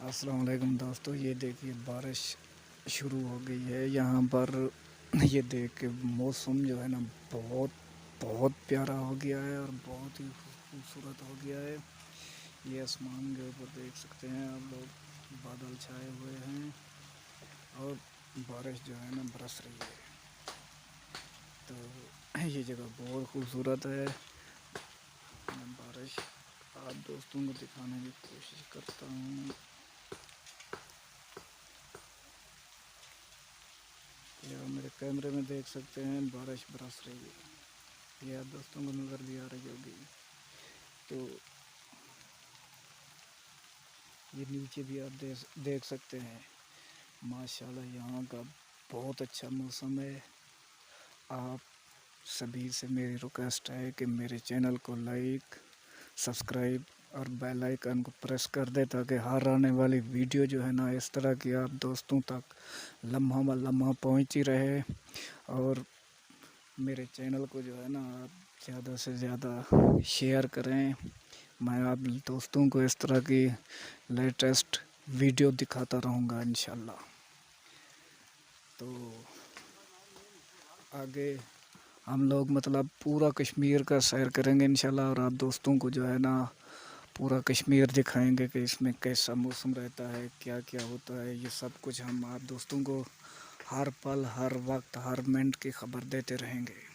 السلام علیکم دوستو، یہ دیکھیے بارش شروع ہو گئی ہے یہاں پر۔ یہ دیکھ کے موسم جو ہے نا بہت پیارا ہو گیا ہے اور بہت ہی خوبصورت ہو گیا ہے۔ یہ آسمان کے اوپر دیکھ سکتے ہیں آپ لوگ، بادل چھائے ہوئے ہیں اور بارش جو ہے نا برس رہی ہے۔ تو یہ جگہ بہت خوبصورت ہے۔ میں بارش آپ دوستوں کو دکھانے کی کوشش کرتا ہوں۔ یہ میرے کیمرے میں دیکھ سکتے ہیں بارش برس رہی ہے، یہ آپ دوستوں کو نظر بھی آ رہی ہوگی۔ تو یہ نیچے بھی آپ دیکھ سکتے ہیں، ماشاءاللہ یہاں کا بہت اچھا موسم ہے۔ آپ سبھی سے میری ریکویسٹ ہے کہ میرے چینل کو لائک، سبسکرائب اور بیل آئیکن کو پریس کر دے تاکہ ہر آنے والی ویڈیو جو ہے نا اس طرح کی آپ دوستوں تک لمحہ بہ لمحہ پہنچتی رہے۔ اور میرے چینل کو جو ہے نا آپ زیادہ سے زیادہ شیئر کریں۔ میں آپ دوستوں کو اس طرح کی لیٹسٹ ویڈیو دکھاتا رہوں گا انشاءاللہ۔ تو آگے ہم لوگ پورا کشمیر کا سیر کریں گے انشاءاللہ، اور آپ دوستوں کو جو ہے نا پورا کشمیر دکھائیں گے کہ اس میں کیسا موسم رہتا ہے، کیا کیا ہوتا ہے۔ یہ سب کچھ ہم آپ دوستوں کو ہر پل، ہر وقت، ہر منٹ کی خبر دیتے رہیں گے۔